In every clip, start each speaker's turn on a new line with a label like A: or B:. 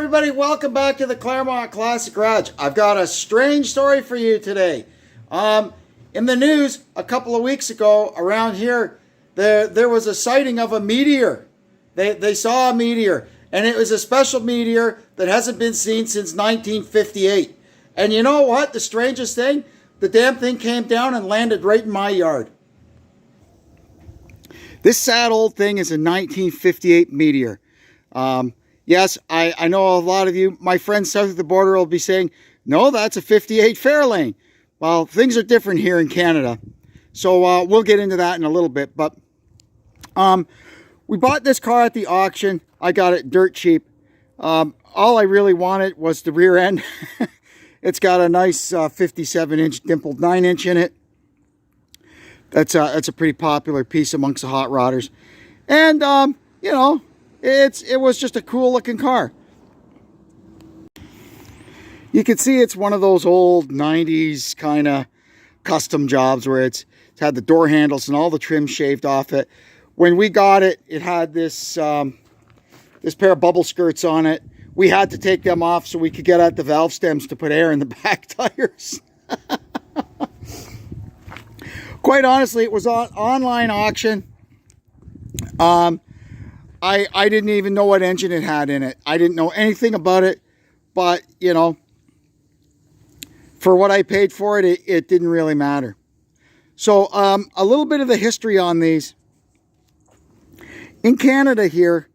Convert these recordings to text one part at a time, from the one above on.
A: everybody, welcome back to the Claremont Classic Garage. I've got a strange story for you today. In the news a couple of weeks ago around here, there was a sighting of a meteor. They saw a meteor, and it was a special meteor that hasn't been seen since 1958. And you know what? The strangest thing? The damn thing came down and landed right in my yard. This sad old thing is a 1958 meteor. Yes, I know a lot of you, my friends south of the border, will be saying, no, that's a 58 Fairlane. Well, things are different here in Canada. So we'll get into that in a little bit. But we bought this car at the auction. I got it dirt cheap. All I really wanted was the rear end. It's got a nice 57-inch dimpled 9-inch in it. That's a pretty popular piece amongst the hot rodders. And, you know, it was just a cool looking car. You can see it's one of those old 90s kind of custom jobs where it's had the door handles and all the trim shaved off it. When we got it, it had this this pair of bubble skirts on it. We had to take them off so we could get at the valve stems to put air in the back tires. Quite honestly, it was on online auction. I didn't even know what engine it had in it. I didn't know anything about it, but you know, for what I paid for it, it didn't really matter. So a little bit of the history on these. In Canada here,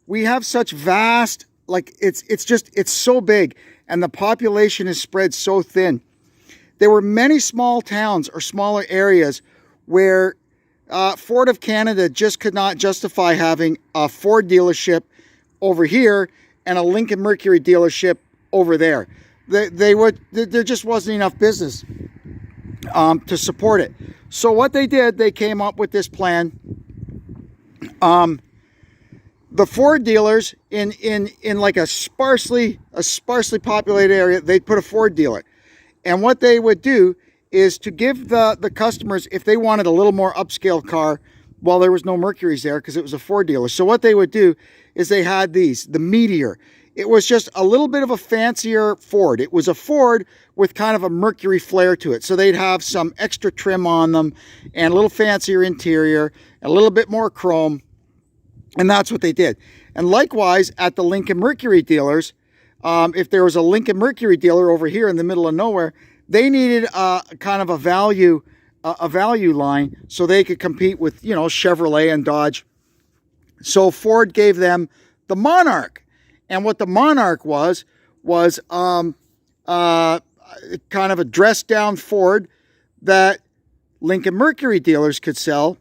A: we have such vast, like it's so big, and the population is spread so thin. There were many small towns or smaller areas where Ford of Canada just could not justify having a Ford dealership over here and a Lincoln Mercury dealership over there. There just wasn't enough business to support it. So what they did, they came up with this plan. The Ford dealers in like a sparsely populated area, they'd put a Ford dealer. And what they would do is to give the customers, if they wanted a little more upscale car, well, there was no Mercuries there because it was a Ford dealer. So what they would do is they had the Meteor. It was just a little bit of a fancier Ford. It was a Ford with kind of a Mercury flair to it. So they'd have some extra trim on them and a little fancier interior, a little bit more chrome. And that's what they did. And likewise, at the Lincoln Mercury dealers, if there was a Lincoln Mercury dealer over here in the middle of nowhere, they needed kind of a value line so they could compete with, you know, Chevrolet and Dodge. So Ford gave them the Monarch. And what the Monarch was kind of a dressed down Ford that Lincoln Mercury dealers could sell,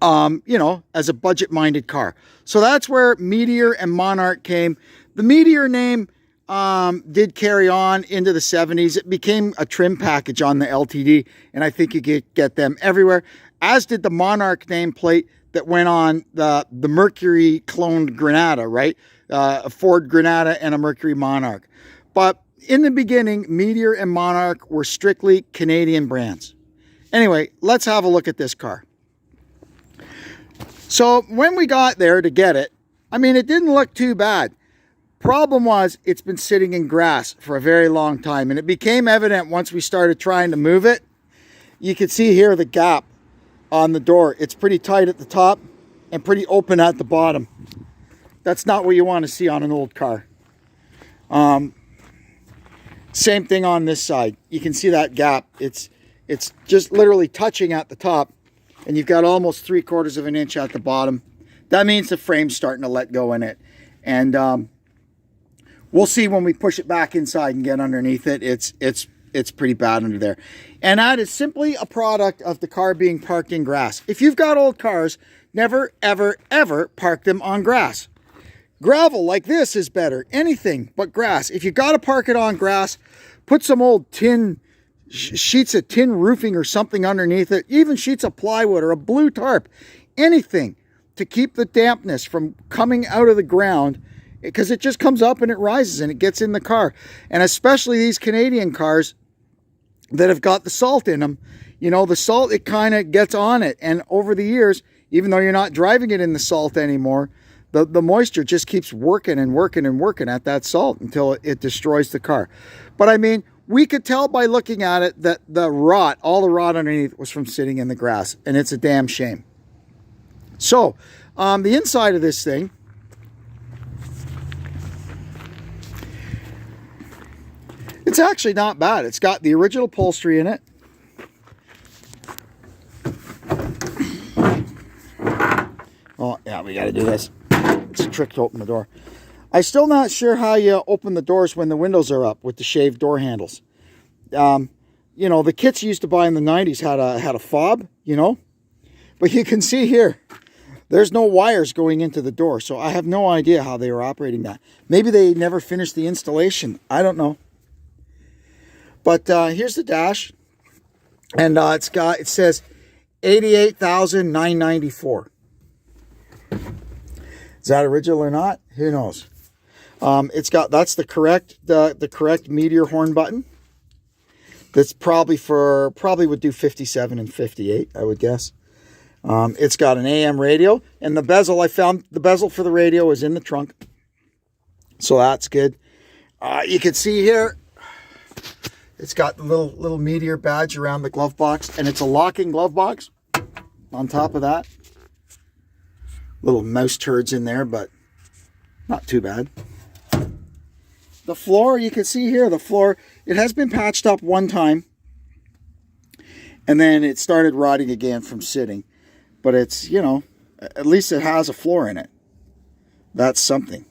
A: you know, as a budget-minded car. So that's where Meteor and Monarch came. The Meteor name did carry on into the 70s. It became a trim package on the LTD, and I think you get them everywhere, as did the Monarch nameplate that went on the Mercury cloned Granada, right? A Ford Granada and a Mercury Monarch. But in the beginning, Meteor and Monarch were strictly Canadian brands. Anyway, let's have a look at this car. So when we got there to get it, I mean, it didn't look too bad. Problem was, it's been sitting in grass for a very long time, and it became evident once we started trying to move it. You can see here the gap on the door. It's pretty tight at the top and pretty open at the bottom. That's not what you want to see on an old car. Same thing on this side. You can see that gap. It's just literally touching at the top, and you've got almost 3/4 of an inch at the bottom. That means the frame's starting to let go in it. And we'll see when we push it back inside and get underneath it. It's pretty bad under there. And that is simply a product of the car being parked in grass. If you've got old cars, never, ever, ever park them on grass. Gravel like this is better. Anything but grass. If you got to park it on grass, put some old sheets of tin roofing or something underneath it. Even sheets of plywood or a blue tarp. Anything to keep the dampness from coming out of the ground, because it just comes up and it rises and it gets in the car. And especially these Canadian cars that have got the salt in them, you know, the salt, it kind of gets on it. And over the years, even though you're not driving it in the salt anymore, the moisture just keeps working and working and working at that salt until it destroys the car. But I mean, we could tell by looking at it that the rot, all the rot underneath, was from sitting in the grass, and it's a damn shame. So, the inside of this thing, it's actually not bad. It's got the original upholstery in it. Oh, yeah, we got to do this. It's a trick to open the door. I'm still not sure how you open the doors when the windows are up with the shaved door handles. You know, the kits you used to buy in the 90s had a fob, you know. But you can see here, there's no wires going into the door. So I have no idea how they were operating that. Maybe they never finished the installation. I don't know. But here's the dash. And it says 88,994. Is that original or not? Who knows? That's the correct Meteor horn button. That's probably would do 57 and 58, I would guess. It's got an AM radio, and the bezel, I found the bezel for the radio is in the trunk. So that's good. You can see here, it's got the little Meteor badge around the glove box, and it's a locking glove box on top of that. Little mouse turds in there, but not too bad. The floor, you can see here, the floor, it has been patched up one time. And then it started rotting again from sitting. But it's, you know, at least it has a floor in it. That's something.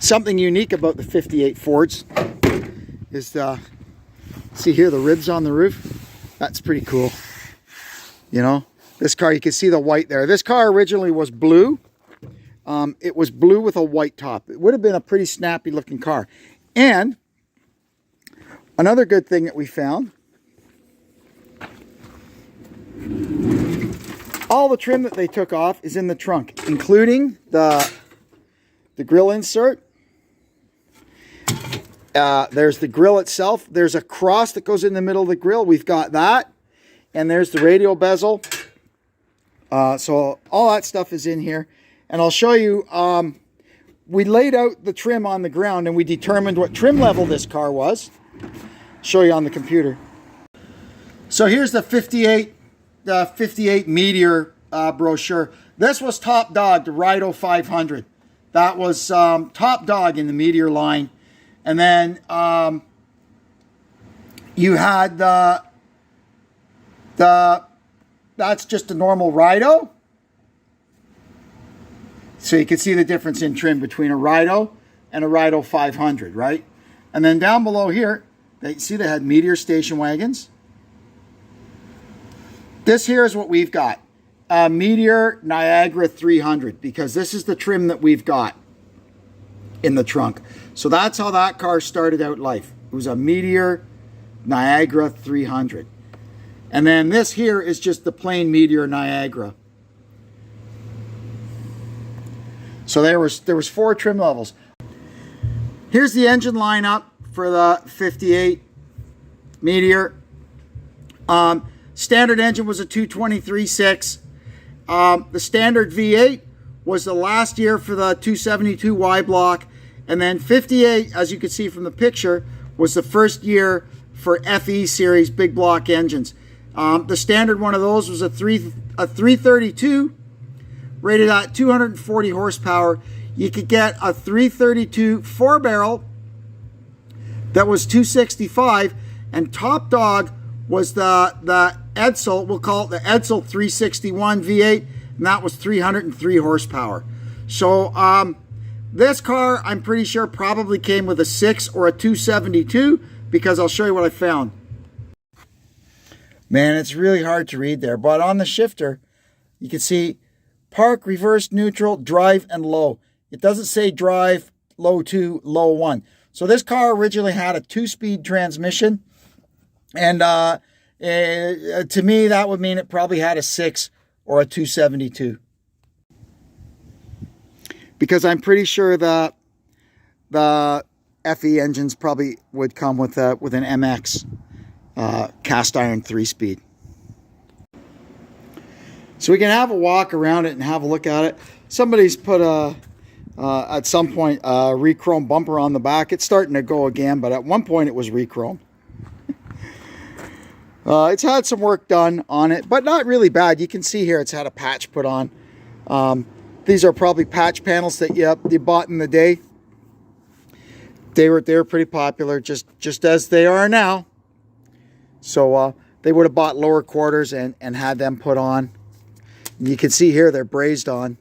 A: Something unique about the 58 Fords is see here, the ribs on the roof. That's pretty cool. You know, this car, you can see the white there. This car originally was blue. It was blue with a white top. It would have been a pretty snappy looking car. And another good thing that we found, all the trim that they took off is in the trunk, including the grill insert. There's the grill itself. There's a cross that goes in the middle of the grill. We've got that. And there's the radio bezel. So all that stuff is in here. And I'll show you, we laid out the trim on the ground and we determined what trim level this car was. Show you on the computer. So here's the 58 Meteor brochure. This was top dog, the Rido 500. That was top dog in the Meteor line. And then you had that's just a normal Rido. So you can see the difference in trim between a Rido and a Rido 500, right? And then down below here, they had Meteor station wagons. This here is what we've got. Meteor Niagara 300, because this is the trim that we've got in the trunk. So that's how that car started out life. It was a Meteor Niagara 300. And then this here is just the plain Meteor Niagara. So there was 4 trim levels. Here's the engine lineup for the 58 Meteor. Standard engine was a 223.6. The standard V8 was the last year for the 272 Y block. And then 58, as you can see from the picture, was the first year for FE series big block engines. The standard one of those was a 332 rated at 240 horsepower. You could get a 332 4-barrel that was 265, and top dog was the Edsel, we'll call it the Edsel 361 V8, and that was 303 horsepower. So this car, I'm pretty sure, probably came with a 6 or a 272, because I'll show you what I found. Man, it's really hard to read there, but on the shifter, you can see park, reverse, neutral, drive, and low. It doesn't say drive, low 2, low 1. So this car originally had a 2-speed transmission, and to me, that would mean it probably had a 6 or a 272. Because I'm pretty sure the FE engines probably would come with an MX cast iron 3-speed. So we can have a walk around it and have a look at it. Somebody's put at some point a re-chrome bumper on the back. It's starting to go again, but at one point it was re-chrome. It's had some work done on it, but not really bad. You can see here it's had a patch put on. These are probably patch panels that you bought in the day. They were pretty popular, just as they are now. So they would have bought lower quarters and had them put on. And you can see here they're brazed on.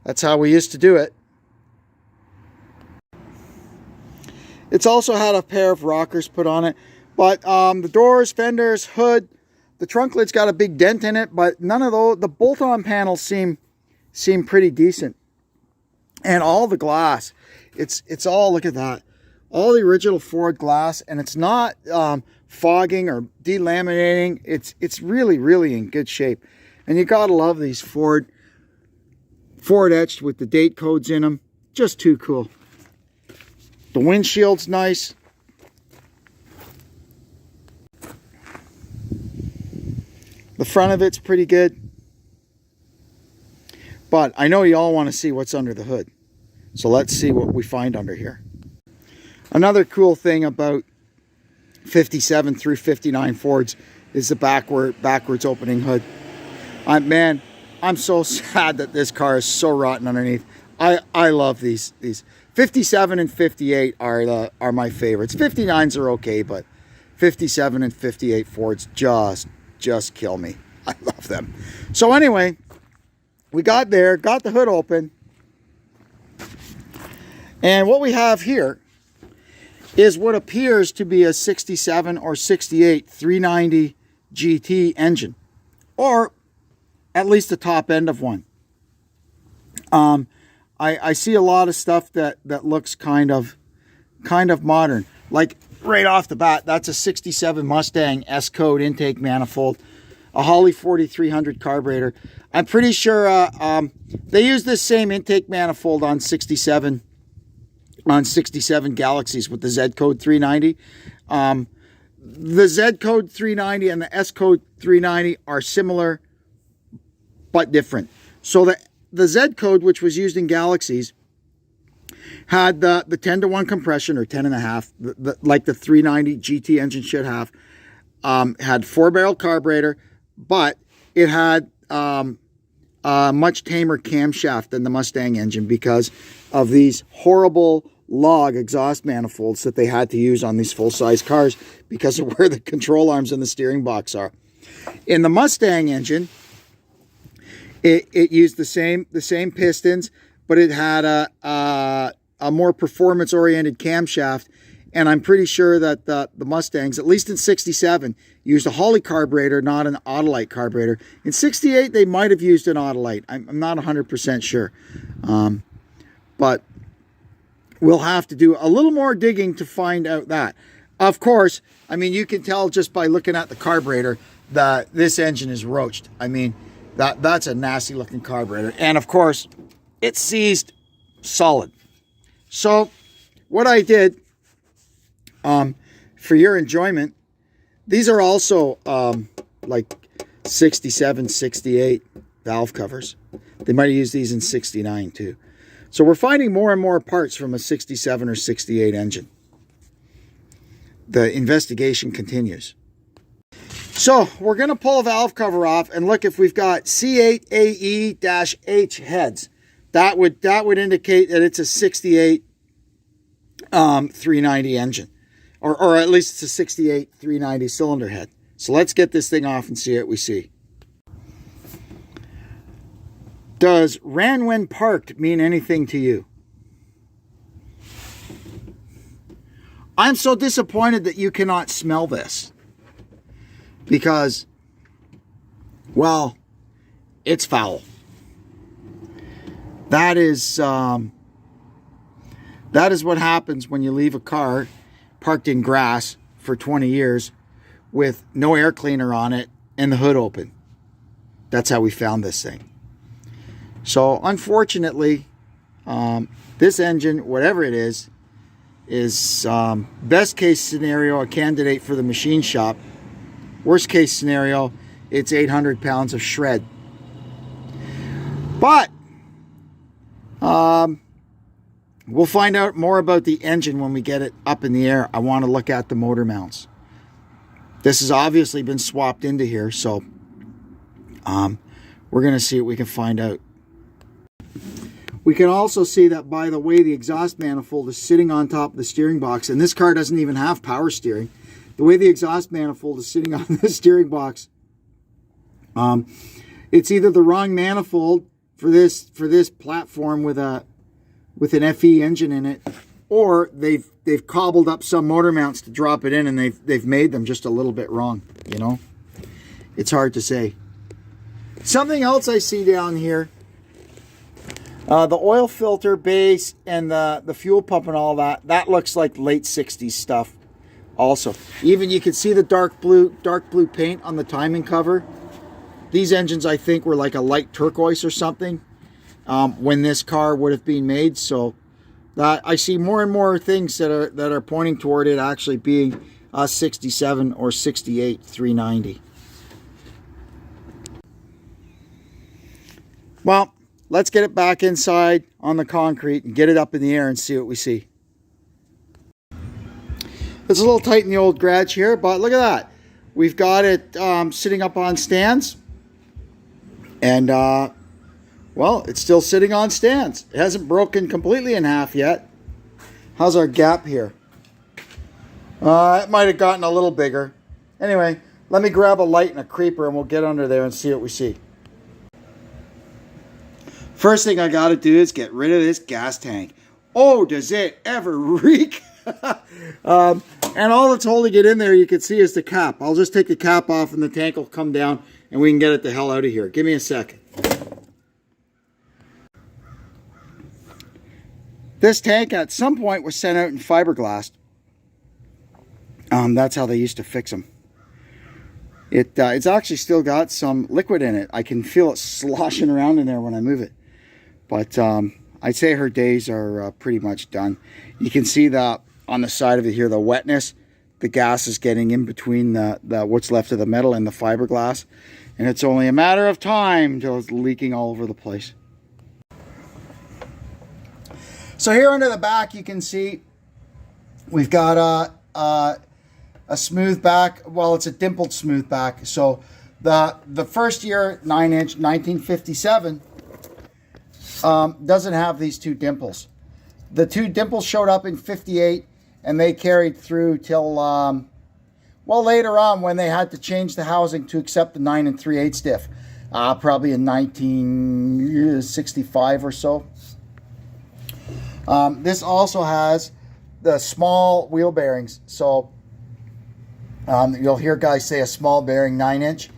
A: That's how we used to do it. It's also had a pair of rockers put on it. But the doors, fenders, hood, the trunk lid's got a big dent in it, but none of those, the bolt-on panels seem pretty decent. And all the glass, it's all, look at that, all the original Ford glass, and it's not fogging or delaminating. It's really, really in good shape. And you gotta love these Ford etched with the date codes in them. Just too cool. The windshield's nice. The front of it's pretty good. But I know you all want to see what's under the hood. So let's see what we find under here. Another cool thing about 57 through 59 Fords is the backwards opening hood. Man, I'm so sad that this car is so rotten underneath. I love these. 57 and 58 are my favorites. 59s are okay, but 57 and 58 Fords just kill me. I love them. So anyway, we got there, got the hood open, and what we have here is what appears to be a 67 or 68 390 GT engine, or at least the top end of one. I see a lot of stuff that looks kind of modern. Like right off the bat, that's a 67 Mustang S-Code intake manifold, a Holley 4300 carburetor. I'm pretty sure they use this same intake manifold on 67 Galaxies with the Z-Code 390. The Z-Code 390 and the S-Code 390 are similar but different. So the Z-Code, which was used in Galaxies, had the 10-to-1 compression, or 10.5, like the 390 GT engine should have. Had 4-barrel carburetor, but it had a much tamer camshaft than the Mustang engine because of these horrible log exhaust manifolds that they had to use on these full-size cars because of where the control arms and the steering box are. In the Mustang engine, it used the same pistons, but it had a more performance-oriented camshaft, and I'm pretty sure that the Mustangs, at least in 67, used a Holley carburetor, not an Autolite carburetor. In 68, they might have used an Autolite. I'm not 100% sure. But we'll have to do a little more digging to find out that. Of course, I mean, you can tell just by looking at the carburetor that this engine is roached. I mean, that's a nasty looking carburetor. And of course, it's seized solid. So what I did, for your enjoyment, these are also like 67, 68 valve covers. They might have used these in 69 too. So we're finding more and more parts from a 67 or 68 engine. The investigation continues. So we're going to pull a valve cover off and look if we've got C8AE-H heads. That would indicate that it's a 68 390 engine. Or at least it's a 68 390 cylinder head. So let's get this thing off and see what we see. Does "ran when parked" mean anything to you? I'm so disappointed that you cannot smell this. Because, well, it's foul. That is what happens when you leave a car parked in grass for 20 years with no air cleaner on it and the hood open. That's how we found this thing. So unfortunately, this engine, whatever it is best case scenario a candidate for the machine shop. Worst case scenario, it's 800 pounds of shred. But we'll find out more about the engine when we get it up in the air. I want to look at the motor mounts. This has obviously been swapped into here, so we're going to see what we can find out. We can also see that by the way the exhaust manifold is sitting on top of the steering box, and this car doesn't even have power steering. The way the exhaust manifold is sitting on the steering box, it's either the wrong manifold for this platform with an FE engine in it, or they've cobbled up some motor mounts to drop it in, and they've made them just a little bit wrong. You know, it's hard to say. Something else I see down here, the oil filter base and the fuel pump and all that looks like late 60s stuff. Also, even you can see the dark blue paint on the timing cover. These engines, I think, were like a light turquoise or something when this car would have been made. So I see more and more things that are pointing toward it actually being a 67 or 68 390. Well, let's get it back inside on the concrete and get it up in the air and see what we see. It's a little tight in the old garage here, but look at that. We've got it sitting up on stands. And, well, it's still sitting on stands. It hasn't broken completely in half yet. How's our gap here? It might have gotten a little bigger. Anyway, let me grab a light and a creeper and we'll get under there and see what we see. First thing I got to do is get rid of this gas tank. Oh, does it ever reek? And all that's holding it in there, you can see, is the cap. I'll just take the cap off and the tank will come down and we can get it the hell out of here. Give me a second. This tank at some point was sent out in fiberglass. That's how they used to fix them. It's actually still got some liquid in it. I can feel it sloshing around in there when I move it. But I'd say her days are pretty much done. You can see that on the side of it here, the wetness. The gas is getting in between the what's left of the metal and the fiberglass. And it's only a matter of time until it's leaking all over the place. So here under the back, you can see we've got a smooth back. Well, it's a dimpled smooth back. So the first year 9-inch 1957 doesn't have these two dimples. The two dimples showed up in 58 and they carried through till well, later on when they had to change the housing to accept the 9 3/8 diff, probably in 1965 or so. This also has the small wheel bearings. So you'll hear guys say a small bearing 9-inch.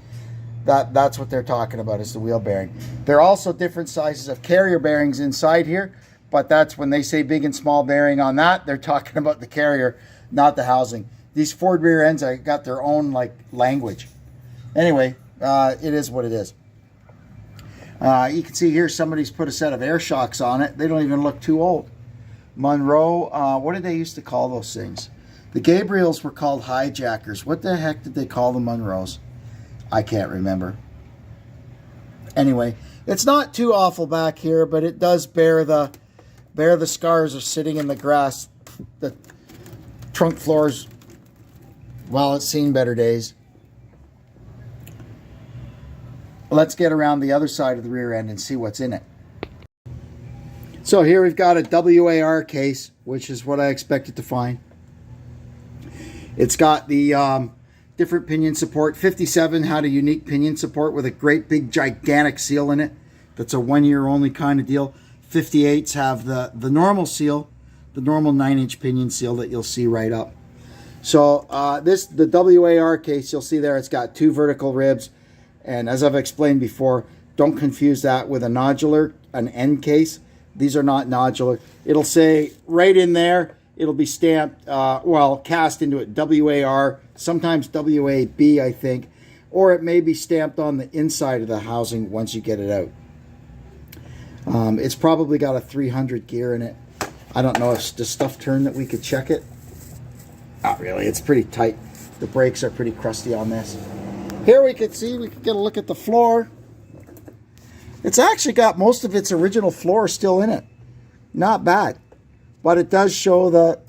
A: That's what they're talking about, is the wheel bearing. There are also different sizes of carrier bearings inside here, but that's when they say big and small bearing on that, they're talking about the carrier, not the housing. These Ford rear ends got their own like language. Anyway, it is what it is. You can see here somebody's put a set of air shocks on it. They don't even look too old. Monroe, what did they used to call those things? The Gabriels were called hijackers. What the heck did they call the Monroes? I can't remember. Anyway, it's not too awful back here, but it does bear the scars of sitting in the grass. The trunk floors, well, it's seen better days. Let's get around the other side of the rear end and see what's in it. So here we've got a WAR case, which is what I expected to find. It's got the different pinion support. 57 had a unique pinion support with a great big gigantic seal in it. That's a 1 year only kind of deal. 58s have the normal seal, the normal 9-inch pinion seal that you'll see right up. So the WAR case, you'll see there, it's got 2 vertical ribs. And as I've explained before, don't confuse that with a nodular, an end case. These are not nodular. It'll say right in there, it'll be stamped, well, cast into it, WAR, sometimes WAB, I think. Or it may be stamped on the inside of the housing once you get it out. It's probably got a 300 gear in it. I don't know if the stuff turn that we could check it. Not really, it's pretty tight. The brakes are pretty crusty on this. Here we can see, we can get a look at the floor. It's actually got most of its original floor still in it. Not bad. But it does show the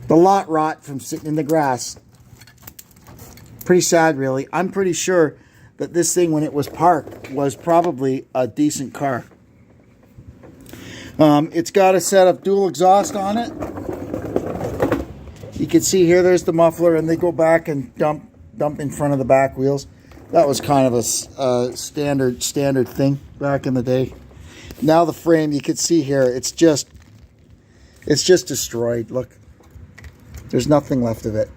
A: lot rot from sitting in the grass. Pretty sad, really. I'm pretty sure that this thing, when it was parked, was probably a decent car. It's got a set of dual exhaust on it. You can see here, there's the muffler, and they go back and dump in front of the back wheels. That was kind of a standard thing back in the day. Now the frame, you can see here, it's just destroyed. Look, there's nothing left of it.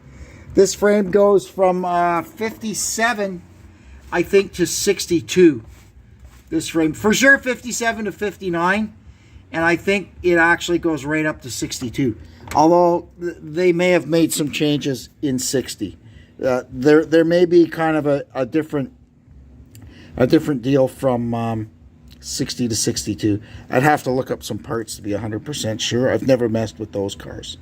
A: This frame goes from 57, I think, to 62. This frame, for sure, 57 to 59, and I think it actually goes right up to 62. Although they may have made some changes in 60. There may be kind of a different deal from 60 to 62. I'd have to look up some parts to be 100% sure. I've never messed with those cars.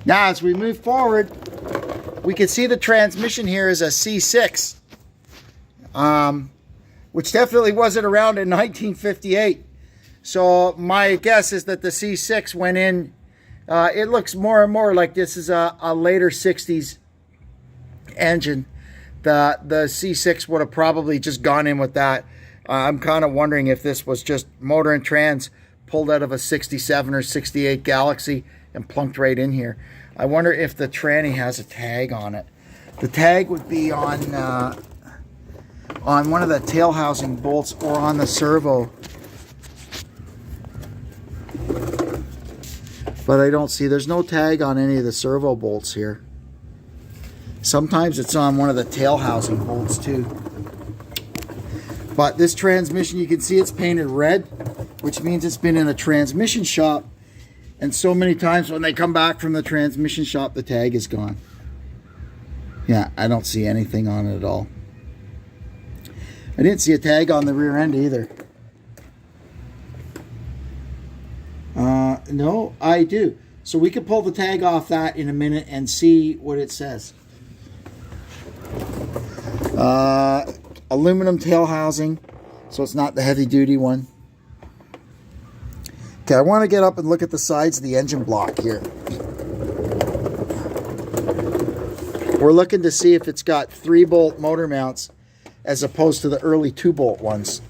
A: Now, as we move forward, we can see the transmission here is a C6, which definitely wasn't around in 1958. So my guess is that the C6 went in. It looks more and more like this is a later 60s engine. The C6 would have probably just gone in with that. I'm kind of wondering if this was just motor and trans pulled out of a 67 or 68 Galaxy and plunked right in here. I wonder if the tranny has a tag on it. The tag would be on one of the tail housing bolts or on the servo. But I don't see, there's no tag on any of the servo bolts here. Sometimes it's on one of the tail housing bolts too. But this transmission, you can see it's painted red, which means it's been in a transmission shop. And so many times when they come back from the transmission shop, the tag is gone. Yeah, I don't see anything on it at all. I didn't see a tag on the rear end either. No, I do. So we can pull the tag off that in a minute and see what it says. Aluminum tail housing, so it's not the heavy duty one. Okay, I want to get up and look at the sides of the engine block here. We're looking to see if it's got 3-bolt motor mounts as opposed to the early 2-bolt ones.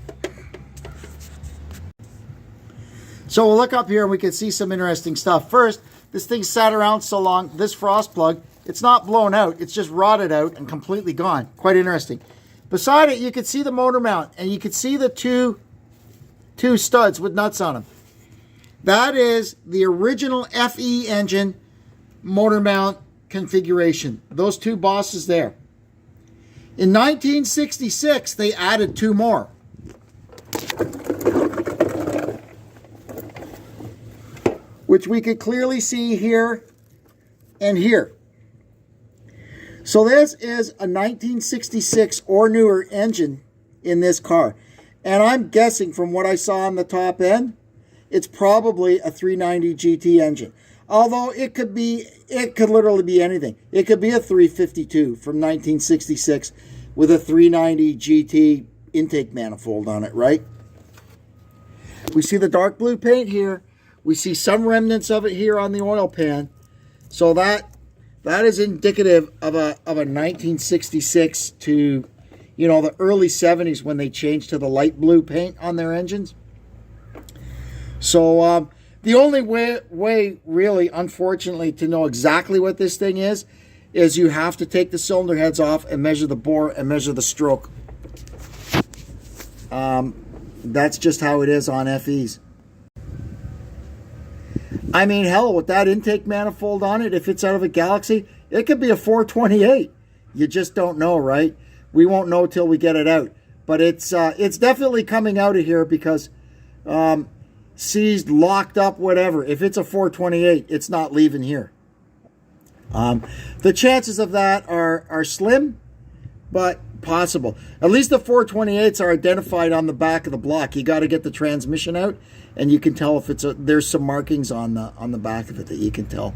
A: So we'll look up here and we can see some interesting stuff. First, this thing sat around so long, this frost plug, it's not blown out, it's just rotted out and completely gone. Quite interesting. Beside it, you can see the motor mount, and you can see the two studs with nuts on them. That is the original FE engine motor mount configuration. Those two bosses there. In 1966, they added 2 more. Which we could clearly see here and here. So this is a 1966 or newer engine in this car. And I'm guessing from what I saw on the top end, it's probably a 390 GT engine. Although it could literally be anything. It could be a 352 from 1966 with a 390 GT intake manifold on it, right? We see the dark blue paint here. We see some remnants of it here on the oil pan. So that is indicative of a 1966 to, you know, the early 70s when they changed to the light blue paint on their engines. So the only way really, unfortunately, to know exactly what this thing is you have to take the cylinder heads off and measure the bore and measure the stroke. That's just how it is on FEs. I mean, hell, with that intake manifold on it, if it's out of a Galaxy, it could be a 428. You just don't know, right? We won't know till we get it out. But it's definitely coming out of here because seized, locked up, whatever. If it's a 428, it's not leaving here. The chances of that are slim, but possible. At least the 428s are identified on the back of the block. You got to get the transmission out, and you can tell if there's some markings on the back of it that you can tell.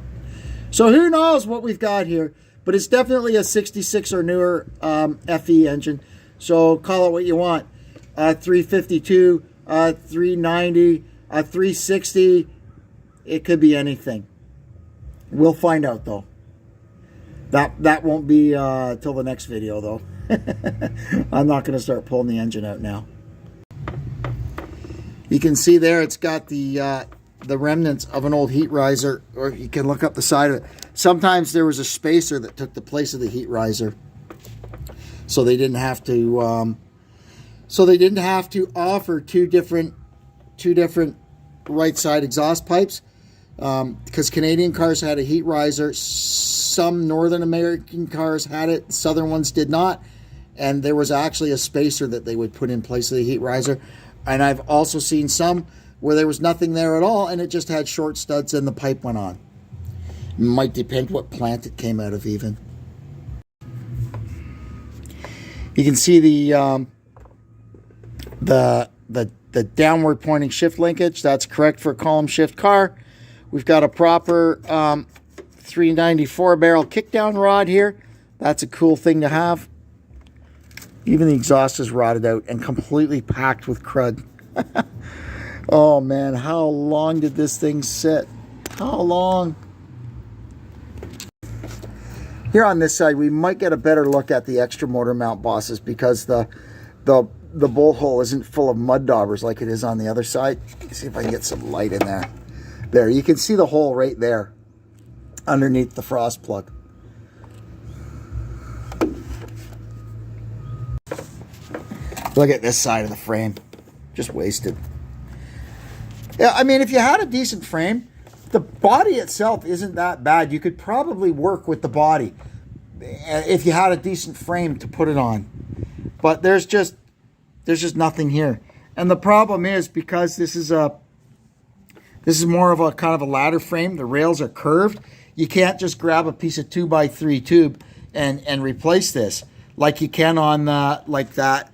A: So who knows what we've got here. but it's definitely a 66 or newer FE engine. So call it what you want. 352, 390, 360. It could be anything. We'll find out though. That won't be till the next video though. I'm not going to start pulling the engine out now. You can see there it's got the remnants of an old heat riser, or you can look up the side of it. Sometimes there was a spacer that took the place of the heat riser, so they didn't have to. So they didn't have to offer two different right side exhaust pipes, because Canadian cars had a heat riser. Some Northern American cars had it. Southern ones did not, and there was actually a spacer that they would put in place of the heat riser. And I've also seen some where there was nothing there at all, and it just had short studs and the pipe went on. It might depend what plant it came out of even. You can see the downward pointing shift linkage. That's correct for a column shift car. We've got a proper 394 barrel kickdown rod here. That's a cool thing to have. Even the exhaust is rotted out and completely packed with crud. Oh man, how long did this thing sit? How long? Here on this side, we might get a better look at the extra motor mount bosses, because the bolt hole isn't full of mud daubers like it is on the other side. Let's see if I can get some light in there. There, you can see the hole right there underneath the frost plug. Look at this side of the frame. Just wasted. Yeah, I mean, if you had a decent frame, the body itself isn't that bad. You could probably work with the body if you had a decent frame to put it on. But there's just nothing here. And the problem is, because this is more of a kind of a ladder frame, the rails are curved, you can't just grab a piece of 2x3 tube and replace this like you can on like that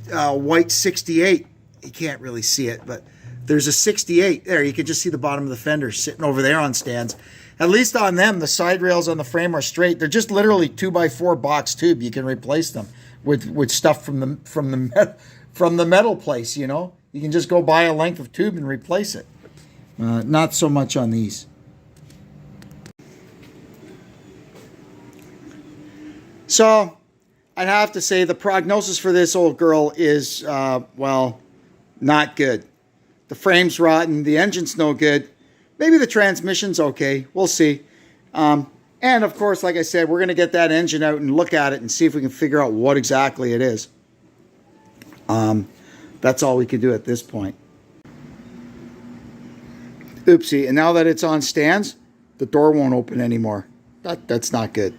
A: white 68. You can't really see it, but there's a 68 there. You can just see the bottom of the fender sitting over there on stands. At least on them, the side rails on the frame are straight. They're just literally 2x4 box tube. You can replace them with stuff from the metal place. You know, you can just go buy a length of tube and replace it. Not so much on these. So I'd have to say the prognosis for this old girl is, well, not good. The frame's rotten. The engine's no good. Maybe the transmission's okay. We'll see. And, of course, like I said, we're going to get that engine out and look at it and see if we can figure out what exactly it is. That's all we can do at this point. Oopsie. And now that it's on stands, the door won't open anymore. That's not good.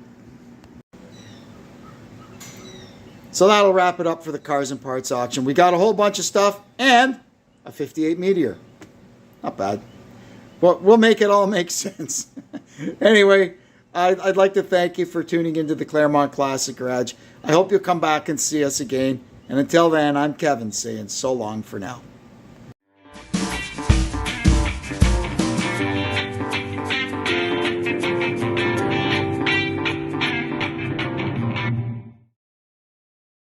A: So that'll wrap it up for the Cars and Parts auction. We got a whole bunch of stuff and a 58 Meteor. Not bad. But we'll make it all make sense. Anyway, I'd like to thank you for tuning into the Claremont Classic Garage. I hope you'll come back and see us again. And until then, I'm Kevin saying so long for now.